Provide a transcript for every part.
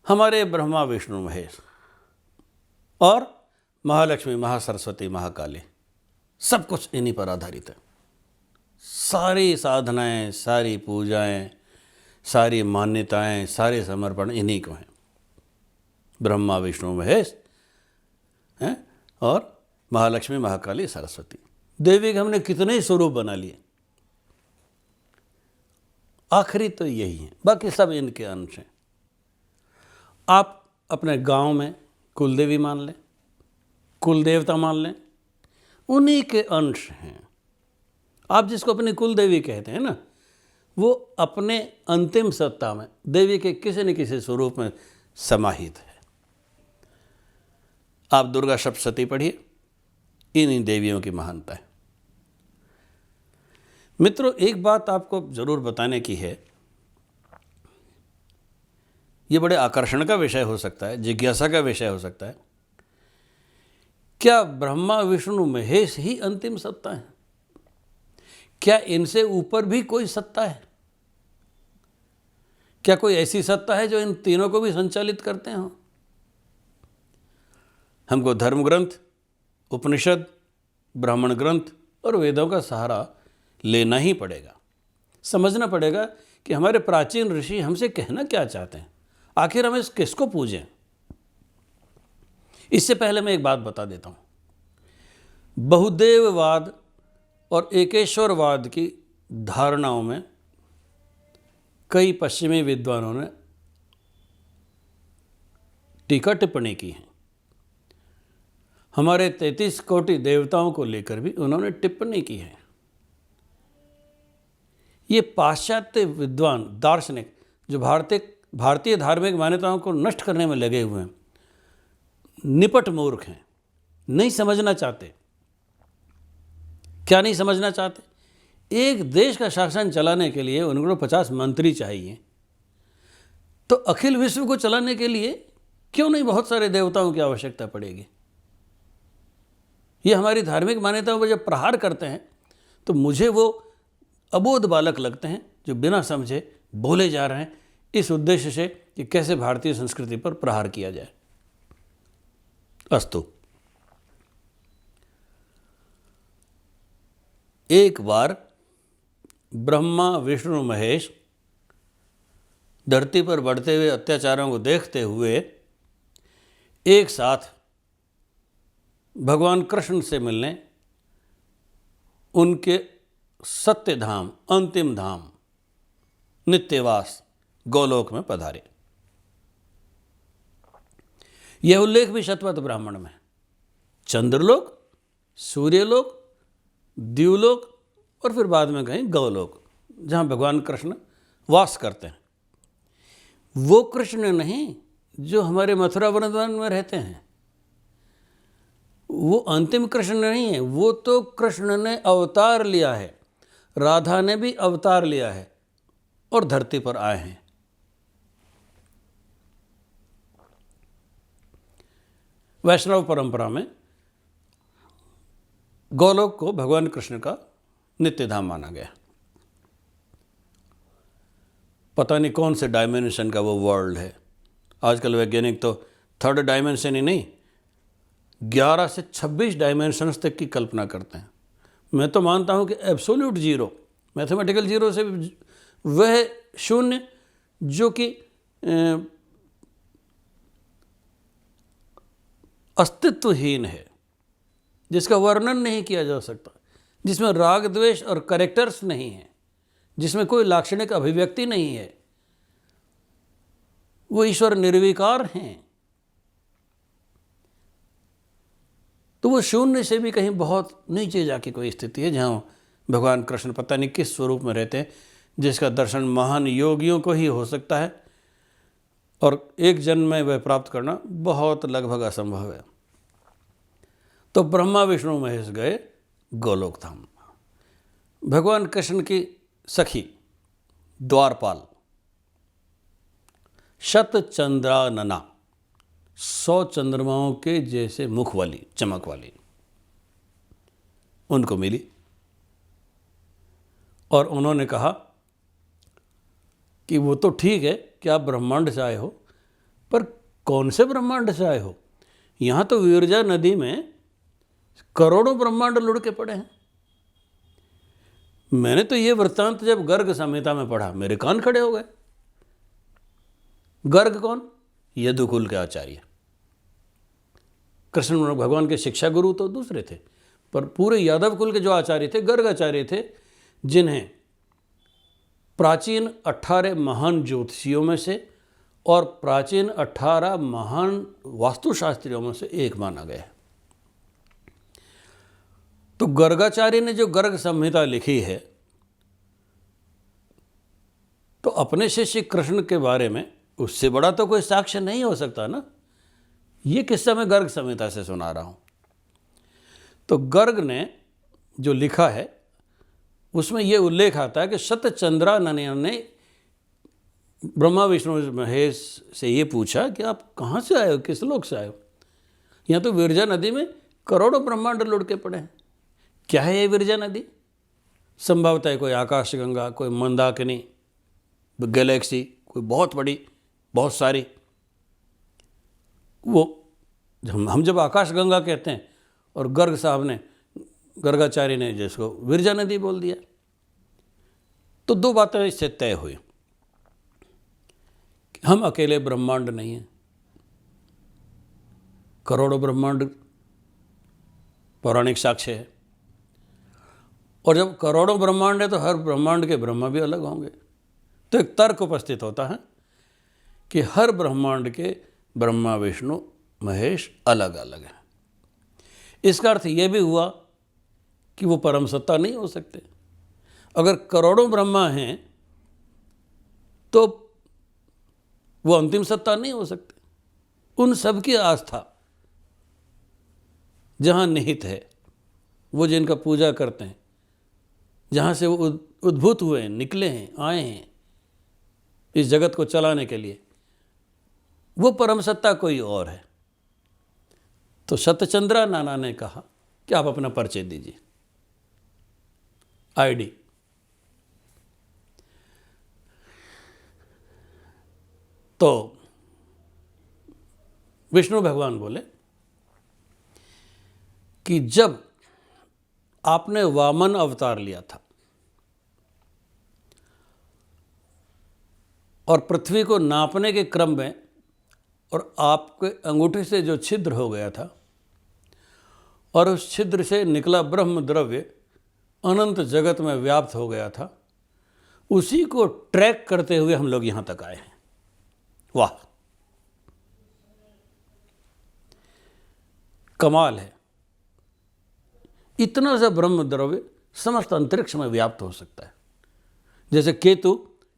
हमारे ब्रह्मा विष्णु महेश और महालक्ष्मी, महासरस्वती, महाकाली, सब कुछ इन्हीं पर आधारित है। सारी साधनाएं, सारी पूजाएं, सारी मान्यताएं, सारे समर्पण इन्हीं को हैं। ब्रह्मा विष्णु महेश हैं और महालक्ष्मी, महाकाली, सरस्वती देवी के हमने कितने ही स्वरूप बना लिए, आखिरी तो यही है, बाकी सब इनके अंश हैं। आप अपने गांव में कुलदेवी मान लें, कुल देवता मान लें, उन्हीं के अंश हैं। आप जिसको अपनी कुल देवी कहते हैं ना, वो अपने अंतिम सत्ता में देवी के किसी न किसी स्वरूप में समाहित है। आप दुर्गा सप्तशती पढ़िए, इन्हीं देवियों की महानता है। मित्रों, एक बात आपको जरूर बताने की है, ये बड़े आकर्षण का विषय हो सकता है, जिज्ञासा का विषय हो सकता है। क्या ब्रह्मा विष्णु महेश ही अंतिम सत्ता है? क्या इनसे ऊपर भी कोई सत्ता है? क्या कोई ऐसी सत्ता है जो इन तीनों को भी संचालित करते हो? हमको धर्म ग्रंथ, उपनिषद, ब्राह्मण ग्रंथ और वेदों का सहारा लेना ही पड़ेगा। समझना पड़ेगा कि हमारे प्राचीन ऋषि हमसे कहना क्या चाहते हैं, आखिर हम इस किसको पूजें। इससे पहले मैं एक बात बता देता हूँ। बहुदेववाद और एकेश्वरवाद की धारणाओं में कई पश्चिमी विद्वानों ने टीका टिप्पणी की है। हमारे 33 कोटि देवताओं को लेकर भी उन्होंने टिप्पणी की है। ये पाश्चात्य विद्वान दार्शनिक जो भारतीय धार्मिक मान्यताओं को नष्ट करने में लगे हुए हैं, निपट मूर्ख हैं, नहीं समझना चाहते। क्या नहीं समझना चाहते? एक देश का शासन चलाने के लिए उनको 50 मंत्री चाहिए, तो अखिल विश्व को चलाने के लिए क्यों नहीं बहुत सारे देवताओं की आवश्यकता पड़ेगी? ये हमारी धार्मिक मान्यताओं पर जब प्रहार करते हैं तो मुझे वो अबोध बालक लगते हैं जो बिना समझे बोले जा रहे हैं, इस उद्देश्य से कि कैसे भारतीय संस्कृति पर प्रहार किया जाए। अस्तु, एक बार ब्रह्मा विष्णु महेश धरती पर बढ़ते हुए अत्याचारों को देखते हुए एक साथ भगवान कृष्ण से मिलने उनके सत्य धाम, अंतिम धाम, नित्यवास गोलोक में पधारे। यह उल्लेख भी शतपथ ब्राह्मण में है। चंद्रलोक, सूर्यलोक, द्युलोक और फिर बाद में कहीं गौलोक, जहाँ भगवान कृष्ण वास करते हैं। वो कृष्ण नहीं जो हमारे मथुरा वृंदावन में रहते हैं, वो अंतिम कृष्ण नहीं है। वो तो कृष्ण ने अवतार लिया है, राधा ने भी अवतार लिया है और धरती पर आए हैं। वैष्णव परंपरा में गोलोक को भगवान कृष्ण का नित्य धाम माना गया। पता नहीं कौन से डायमेंशन का वो वर्ल्ड है। आजकल वैज्ञानिक तो थर्ड डायमेंशन ही नहीं, 11 से 26 डायमेंशंस तक की कल्पना करते हैं। मैं तो मानता हूं कि एब्सोल्यूट जीरो, मैथमेटिकल जीरो से वह शून्य जो कि अस्तित्वहीन है, जिसका वर्णन नहीं किया जा सकता, जिसमें राग द्वेष और कैरेक्टर्स नहीं है, जिसमें कोई लाक्षणिक अभिव्यक्ति नहीं है, वो ईश्वर निर्विकार हैं। तो वो शून्य से भी कहीं बहुत नीचे जाके कोई स्थिति है जहाँ भगवान कृष्ण पता नहीं किस स्वरूप में रहते हैं, जिसका दर्शन महान योगियों को ही हो सकता है और एक जन्म में वह प्राप्त करना बहुत लगभग असंभव है। तो ब्रह्मा विष्णु महेश गए गोलोक धाम। भगवान कृष्ण की सखी द्वारपाल, शतचंद्रानना, 100 चंद्रमाओं के जैसे मुख वाली, चमक वाली, उनको मिली और उन्होंने कहा कि वो तो ठीक है कि आप ब्रह्मांड से आए हो, पर कौन से ब्रह्मांड से आए हो? यहाँ तो विरजा नदी में करोड़ों ब्रह्मांड लुढ़ के पड़े हैं। मैंने तो ये वृत्तांत जब गर्ग संहिता में पढ़ा, मेरे कान खड़े हो गए। गर्ग कौन? यदुकुल के आचार्य। कृष्ण भगवान के शिक्षा गुरु तो दूसरे थे, पर पूरे यादव कुल के जो आचार्य थे, गर्ग आचार्य थे, जिन्हें प्राचीन 18 महान ज्योतिषियों में से और प्राचीन 18 महान वास्तुशास्त्रियों में से एक माना गया है। तो गर्गाचार्य ने जो गर्ग संहिता लिखी है, तो अपने शिष्य कृष्ण के बारे में उससे बड़ा तो कोई साक्ष्य नहीं हो सकता ना। ये किस्सा मैं गर्ग संहिता से सुना रहा हूँ। तो गर्ग ने जो लिखा है उसमें यह उल्लेख आता है कि शतचंद्रानन ने ब्रह्मा विष्णु महेश से ये पूछा कि आप कहाँ से आए हो, किस लोक से आए हो? यहाँ तो विरजा नदी में करोड़ों ब्रह्मांड लुढ़ के पड़े हैं। क्या है ये विरजा नदी? संभवतः है कोई आकाशगंगा, कोई मंदाकिनी, गैलेक्सी, कोई बहुत बड़ी, बहुत सारी। वो हम जब आकाशगंगा कहते हैं और गर्ग साहब ने, गर्गाचार्य ने जिसको विरजा नदी बोल दिया, तो दो बातें इससे तय हुई। हम अकेले ब्रह्मांड नहीं हैं, करोड़ों ब्रह्मांड पौराणिक साक्ष्य है। और जब करोड़ों ब्रह्मांड है तो हर ब्रह्मांड के ब्रह्मा भी अलग होंगे। तो एक तर्क उपस्थित होता है कि हर ब्रह्मांड के ब्रह्मा विष्णु महेश अलग अलग हैं। इसका अर्थ यह भी हुआ कि वो परम सत्ता नहीं हो सकते। अगर करोड़ों ब्रह्मा हैं तो वो अंतिम सत्ता नहीं हो सकते। उन सब की आस्था जहाँ निहित है, वो जिनका पूजा करते हैं, जहाँ से वो उद्भूत हुए हैं, निकले हैं, आए हैं इस जगत को चलाने के लिए, वो परम सत्ता कोई और है। तो शतचंद्रा नाना ने कहा कि आप अपना परिचय दीजिए, आईडी। तो विष्णु भगवान बोले कि जब आपने वामन अवतार लिया था और पृथ्वी को नापने के क्रम में और आपके अंगूठे से जो छिद्र हो गया था और उस छिद्र से निकला ब्रह्म द्रव्य अनंत जगत में व्याप्त हो गया था, उसी को ट्रैक करते हुए हम लोग यहाँ तक आए हैं। वाह, कमाल है। इतना सा ब्रह्म द्रव्य समस्त अंतरिक्ष में व्याप्त हो सकता है। जैसे केतु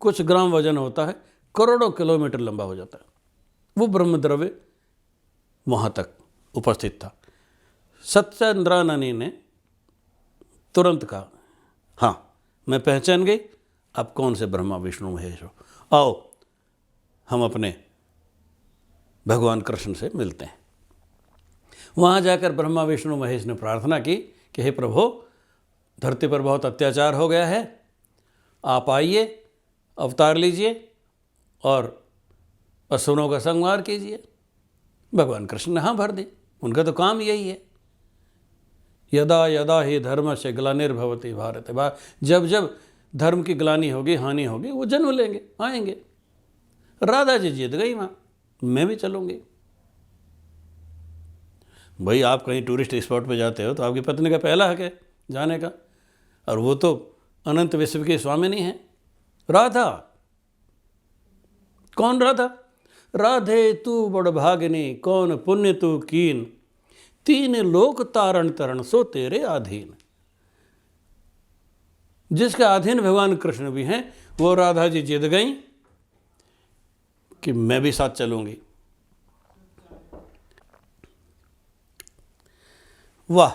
कुछ ग्राम वजन होता है, करोड़ों किलोमीटर लंबा हो जाता है, वो ब्रह्म द्रव्य वहाँ तक उपस्थित था। शतचंद्राननी ने तुरंत कहा, हाँ मैं पहचान गई, आप कौन से ब्रह्मा विष्णु महेश हो, आओ हम अपने भगवान कृष्ण से मिलते हैं। वहाँ जाकर ब्रह्मा विष्णु महेश ने प्रार्थना की कि हे प्रभु, धरती पर बहुत अत्याचार हो गया है, आप आइए, अवतार लीजिए और असुरों का संहार कीजिए। भगवान कृष्ण ने हाँ भर दी। उनका तो काम यही है। यदा यदा ही धर्म से ग्लानिर्भवति भारत, जब जब धर्म की ग्लानि होगी, हानि होगी, वो जन्म लेंगे, आएंगे। राधा जी जीत गई माँ, मैं भी चलूँगी। भाई आप कहीं टूरिस्ट स्पॉट पे जाते हो तो आपकी पत्नी का पहला हक है जाने का, और वो तो अनंत विश्व की स्वामिनी है राधा। कौन राधा? राधे तू बड़ भागिनी, कौन पुण्य तू कीन, तीन लोक तारण तरण सो तेरे अधीन। जिसके अधीन भगवान कृष्ण भी हैं, वो राधा जी जिद गई कि मैं भी साथ चलूंगी। वाह,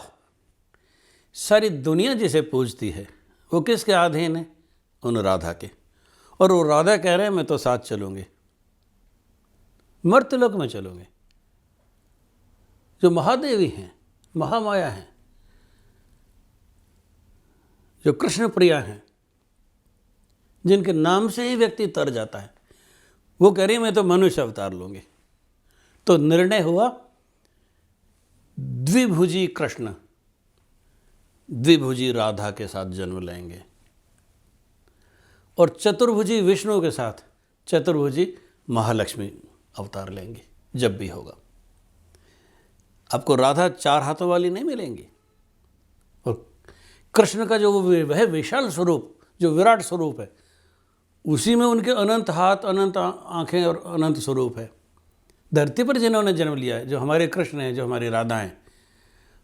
सारी दुनिया जिसे पूजती है वो किसके अधीन है? उन राधा के। और वो राधा कह रहे हैं मैं तो साथ चलूंगी, मर्त्यलोक में चलूंगी। जो महादेवी हैं, महामाया हैं, जो कृष्ण प्रिया हैं, जिनके नाम से ही व्यक्ति तर जाता है, वो कह रही मैं तो मनुष्य अवतार लूंगी। तो निर्णय हुआ द्विभुजी कृष्ण द्विभुजी राधा के साथ जन्म लेंगे और चतुर्भुजी विष्णु के साथ चतुर्भुजी महालक्ष्मी अवतार लेंगे जब भी होगा। आपको राधा 4 हाथों वाली नहीं मिलेंगी और कृष्ण का जो वह विशाल स्वरूप, जो विराट स्वरूप है, उसी में उनके अनंत हाथ, अनंत आंखें और अनंत स्वरूप है। धरती पर जिन्होंने जन्म लिया है, जो हमारे कृष्ण हैं, जो हमारी राधा हैं,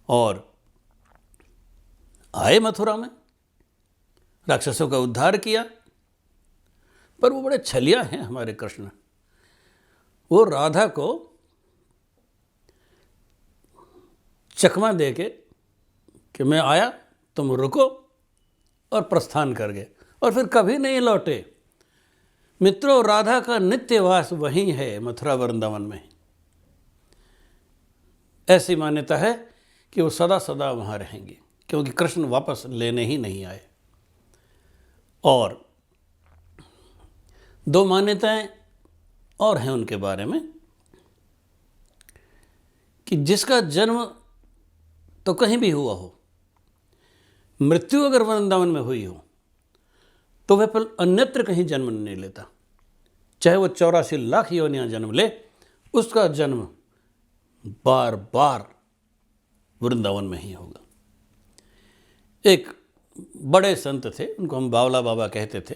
और आए मथुरा में, राक्षसों का उद्धार किया, पर वो बड़े छलिया हैं हमारे कृष्ण। वो राधा को चकमा दे के कि मैं आया, तुम रुको, और प्रस्थान कर गए और फिर कभी नहीं लौटे। मित्रों, राधा का नित्यवास वहीं है, मथुरा वृंदावन में। ऐसी मान्यता है कि वो सदा सदा वहाँ रहेंगे, क्योंकि कृष्ण वापस लेने ही नहीं आए। और 2 मान्यताएं और हैं उनके बारे में कि जिसका जन्म तो कहीं भी हुआ हो, मृत्यु अगर वृंदावन में हुई हो, तो वह पल अन्यत्र कहीं जन्म नहीं लेता। चाहे वो 84 लाख योनियां जन्म ले, उसका जन्म बार बार वृंदावन में ही होगा। एक बड़े संत थे, उनको हम बावला बाबा कहते थे।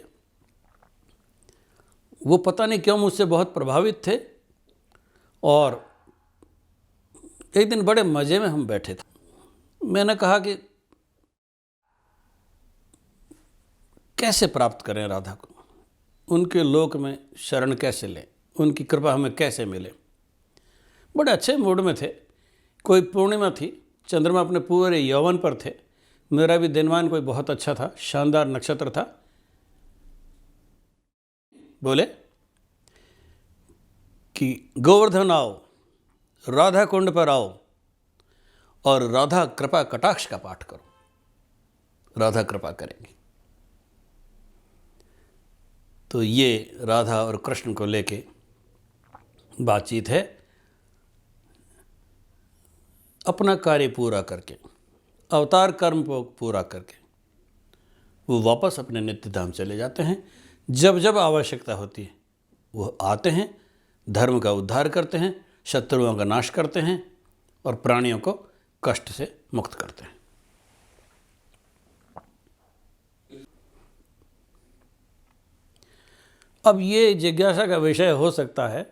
वो पता नहीं क्यों मुझसे बहुत प्रभावित थे, और एक दिन बड़े मज़े में हम बैठे थे। मैंने कहा कि कैसे प्राप्त करें राधा को, उनके लोक में शरण कैसे लें, उनकी कृपा हमें कैसे मिले। बड़े अच्छे मूड में थे। कोई पूर्णिमा थी, चंद्रमा अपने पूरे यौवन पर थे। मेरा भी दिनमान कोई बहुत अच्छा था, शानदार नक्षत्र था। बोले कि गोवर्धन आओ, राधा कुंड पर आओ और राधा कृपा कटाक्ष का पाठ करो, राधा कृपा करेंगी। तो ये राधा और कृष्ण को लेके बातचीत है। अपना कार्य पूरा करके, अवतार कर्म को पूरा करके वो वापस अपने नित्य धाम चले जाते हैं। जब जब आवश्यकता होती है वो आते हैं, धर्म का उद्धार करते हैं, शत्रुओं का नाश करते हैं और प्राणियों को कष्ट से मुक्त करते हैं। अब ये जिज्ञासा का विषय हो सकता है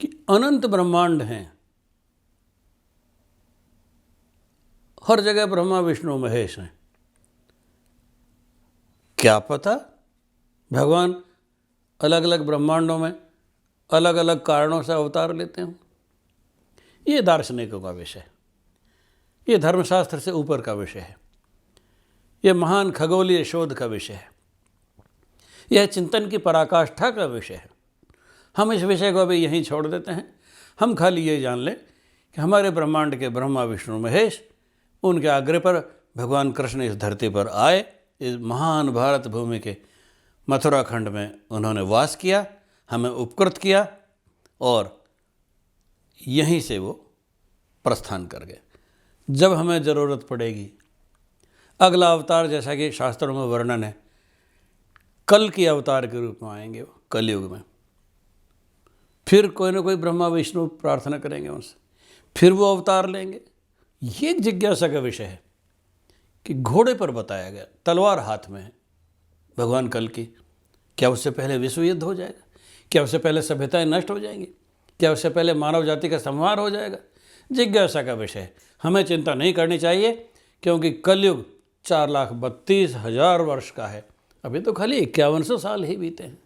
कि अनंत ब्रह्मांड हैं, हर जगह ब्रह्मा विष्णु महेश हैं, क्या पता भगवान अलग अलग ब्रह्मांडों में अलग अलग कारणों से अवतार लेते हैं। ये दार्शनिकों का विषय है, ये धर्मशास्त्र से ऊपर का विषय है, ये महान खगोलीय शोध का विषय है, यह चिंतन की पराकाष्ठा का विषय है। हम इस विषय को अभी यहीं छोड़ देते हैं। हम खाली ये जान लें कि हमारे ब्रह्मांड के ब्रह्मा विष्णु महेश, उनके आग्रह पर भगवान कृष्ण इस धरती पर आए, इस महान भारत भूमि के मथुरा खंड में उन्होंने वास किया, हमें उपकृत किया और यहीं से वो प्रस्थान कर गए। जब हमें ज़रूरत पड़ेगी, अगला अवतार जैसा कि शास्त्रों में वर्णन है, कल के अवतार के रूप में आएंगे वो कलयुग में। फिर कोई ना कोई ब्रह्मा विष्णु प्रार्थना करेंगे उनसे, फिर वो अवतार लेंगे। ये एक जिज्ञासा का विषय है कि घोड़े पर बताया गया, तलवार हाथ में है भगवान कल की। क्या उससे पहले विश्व युद्ध हो जाएगा? क्या उससे पहले सभ्यताएं नष्ट हो जाएंगी? क्या उससे पहले मानव जाति का संहार हो जाएगा? जिज्ञासा का विषय है। हमें चिंता नहीं करनी चाहिए, क्योंकि कलयुग 4,32,000 वर्ष का है। अभी तो खाली 5100 साल ही बीते हैं।